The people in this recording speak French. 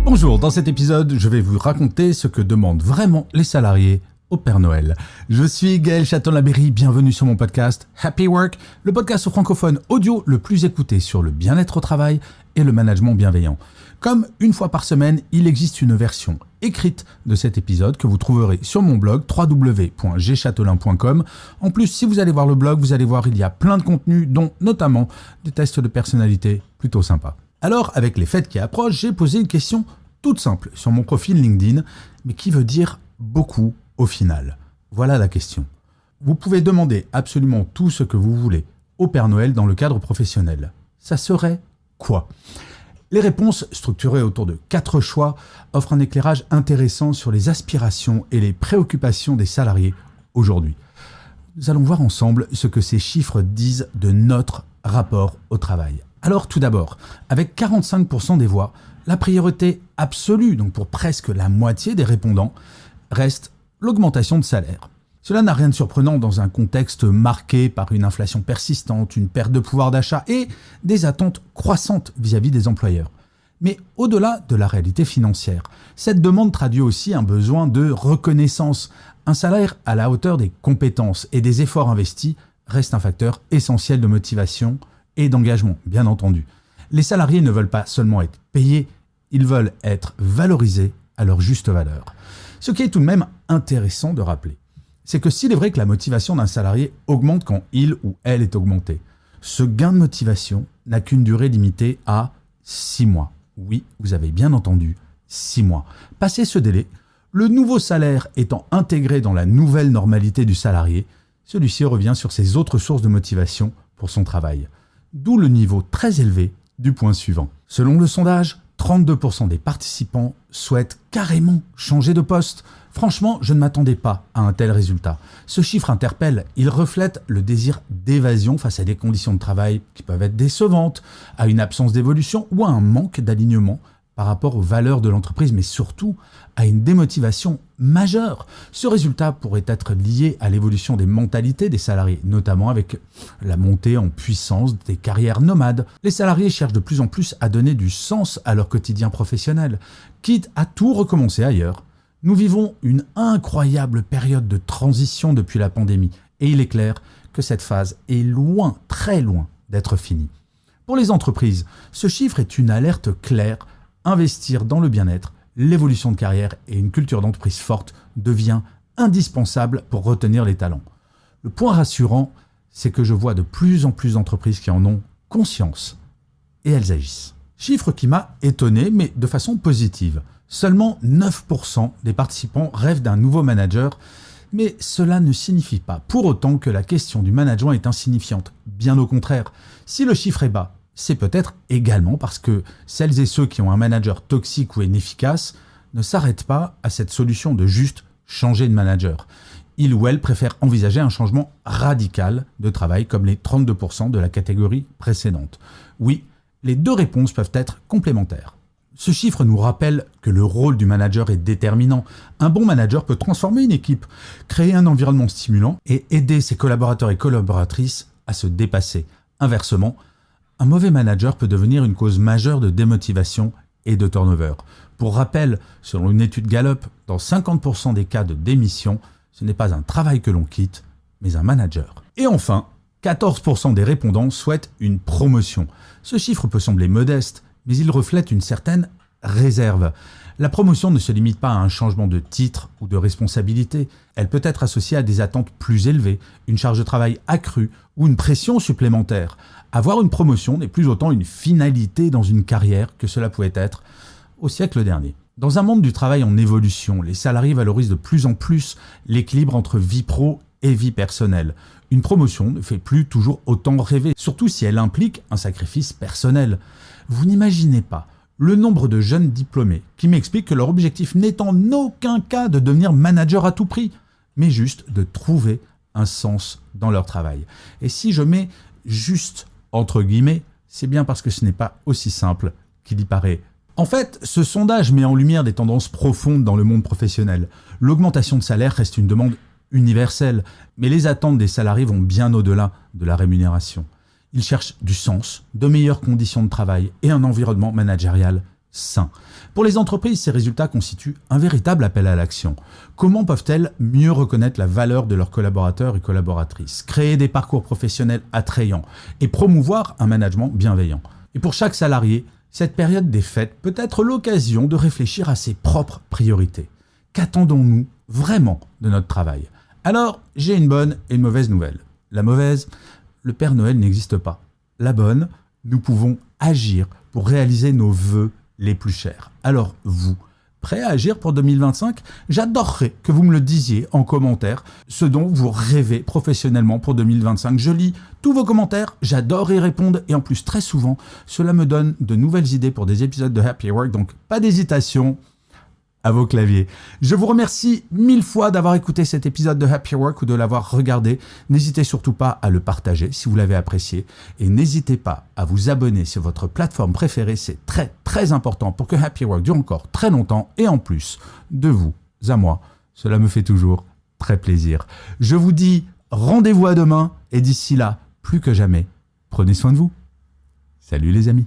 Bonjour, dans cet épisode, je vais vous raconter ce que demandent vraiment les salariés au Père Noël. Je suis Gaël Châtelain-Berry, bienvenue sur mon podcast Happy Work, le podcast francophone audio le plus écouté sur le bien-être au travail et le management bienveillant. Comme une fois par semaine, il existe une version écrite de cet épisode que vous trouverez sur mon blog www.gchatelain.com. En plus, si vous allez voir le blog, vous allez voir il y a plein de contenus, dont notamment des tests de personnalité plutôt sympas. Alors, avec les fêtes qui approchent, j'ai posé une question toute simple sur mon profil LinkedIn, mais qui veut dire beaucoup au final. Voilà la question. Vous pouvez demander absolument tout ce que vous voulez au Père Noël dans le cadre professionnel. Ça serait quoi ? Les réponses, structurées autour de 4 choix, offrent un éclairage intéressant sur les aspirations et les préoccupations des salariés aujourd'hui. Nous allons voir ensemble ce que ces chiffres disent de notre rapport au travail. Alors tout d'abord, avec 45% des voix, la priorité absolue, donc pour presque la moitié des répondants, reste l'augmentation de salaire. Cela n'a rien de surprenant dans un contexte marqué par une inflation persistante, une perte de pouvoir d'achat et des attentes croissantes vis-à-vis des employeurs. Mais au-delà de la réalité financière, cette demande traduit aussi un besoin de reconnaissance. Un salaire à la hauteur des compétences et des efforts investis reste un facteur essentiel de motivation et d'engagement, bien entendu. Les salariés ne veulent pas seulement être payés, ils veulent être valorisés à leur juste valeur. Ce qui est tout de même intéressant de rappeler, c'est que s'il est vrai que la motivation d'un salarié augmente quand il ou elle est augmenté, ce gain de motivation n'a qu'une durée limitée à 6 mois. Oui, vous avez bien entendu, 6 mois. Passé ce délai, le nouveau salaire étant intégré dans la nouvelle normalité du salarié, celui-ci revient sur ses autres sources de motivation pour son travail. D'où le niveau très élevé du point suivant. Selon le sondage, 32% des participants souhaitent carrément changer de poste. Franchement, je ne m'attendais pas à un tel résultat. Ce chiffre interpelle, il reflète le désir d'évasion face à des conditions de travail qui peuvent être décevantes, à une absence d'évolution ou à un manque d'alignement par rapport aux valeurs de l'entreprise, mais surtout à une démotivation majeure. Ce résultat pourrait être lié à l'évolution des mentalités des salariés, notamment avec la montée en puissance des carrières nomades. Les salariés cherchent de plus en plus à donner du sens à leur quotidien professionnel, quitte à tout recommencer ailleurs. Nous vivons une incroyable période de transition depuis la pandémie, et il est clair que cette phase est loin, très loin d'être finie. Pour les entreprises, ce chiffre est une alerte claire. Investir dans le bien-être, l'évolution de carrière et une culture d'entreprise forte devient indispensable pour retenir les talents. Le point rassurant, c'est que je vois de plus en plus d'entreprises qui en ont conscience et elles agissent. Chiffre qui m'a étonné, mais de façon positive. Seulement 9% des participants rêvent d'un nouveau manager, mais cela ne signifie pas pour autant que la question du management est insignifiante. Bien au contraire, si le chiffre est bas, c'est peut-être également parce que celles et ceux qui ont un manager toxique ou inefficace ne s'arrêtent pas à cette solution de juste changer de manager. Ils ou elles préfèrent envisager un changement radical de travail comme les 32% de la catégorie précédente. Oui, les deux réponses peuvent être complémentaires. Ce chiffre nous rappelle que le rôle du manager est déterminant. Un bon manager peut transformer une équipe, créer un environnement stimulant et aider ses collaborateurs et collaboratrices à se dépasser. Inversement, un mauvais manager peut devenir une cause majeure de démotivation et de turnover. Pour rappel, selon une étude Gallup, dans 50% des cas de démission, ce n'est pas un travail que l'on quitte, mais un manager. Et enfin, 14% des répondants souhaitent une promotion. Ce chiffre peut sembler modeste, mais il reflète une certaine réserve. La promotion ne se limite pas à un changement de titre ou de responsabilité. Elle peut être associée à des attentes plus élevées, une charge de travail accrue ou une pression supplémentaire. Avoir une promotion n'est plus autant une finalité dans une carrière que cela pouvait être au siècle dernier. Dans un monde du travail en évolution, les salariés valorisent de plus en plus l'équilibre entre vie pro et vie personnelle. Une promotion ne fait plus toujours autant rêver, surtout si elle implique un sacrifice personnel. Vous n'imaginez pas le nombre de jeunes diplômés qui m'expliquent que leur objectif n'est en aucun cas de devenir manager à tout prix, mais juste de trouver un sens dans leur travail. Et si je mets juste entre guillemets, c'est bien parce que ce n'est pas aussi simple qu'il y paraît. En fait, ce sondage met en lumière des tendances profondes dans le monde professionnel. L'augmentation de salaire reste une demande universelle, mais les attentes des salariés vont bien au-delà de la rémunération. Ils cherchent du sens, de meilleures conditions de travail et un environnement managérial sain. Pour les entreprises, ces résultats constituent un véritable appel à l'action. Comment peuvent-elles mieux reconnaître la valeur de leurs collaborateurs et collaboratrices, créer des parcours professionnels attrayants et promouvoir un management bienveillant? Et pour chaque salarié, cette période des fêtes peut être l'occasion de réfléchir à ses propres priorités. Qu'attendons-nous vraiment de notre travail? Alors, j'ai une bonne et une mauvaise nouvelle. La mauvaise, le Père Noël n'existe pas. La bonne, nous pouvons agir pour réaliser nos vœux les plus chers. Alors vous, prêt à agir pour 2025? J'adorerais que vous me le disiez en commentaire, ce dont vous rêvez professionnellement pour 2025. Je lis tous vos commentaires, j'adore y répondre et en plus très souvent, cela me donne de nouvelles idées pour des épisodes de Happy Work, donc pas d'hésitation. À vos claviers. Je vous remercie 1000 fois d'avoir écouté cet épisode de Happy Work ou de l'avoir regardé. N'hésitez surtout pas à le partager si vous l'avez apprécié. Et n'hésitez pas à vous abonner sur votre plateforme préférée. C'est très très important pour que Happy Work dure encore très longtemps. Et en plus, de vous à moi, cela me fait toujours très plaisir. Je vous dis rendez-vous à demain. Et d'ici là, plus que jamais, prenez soin de vous. Salut les amis.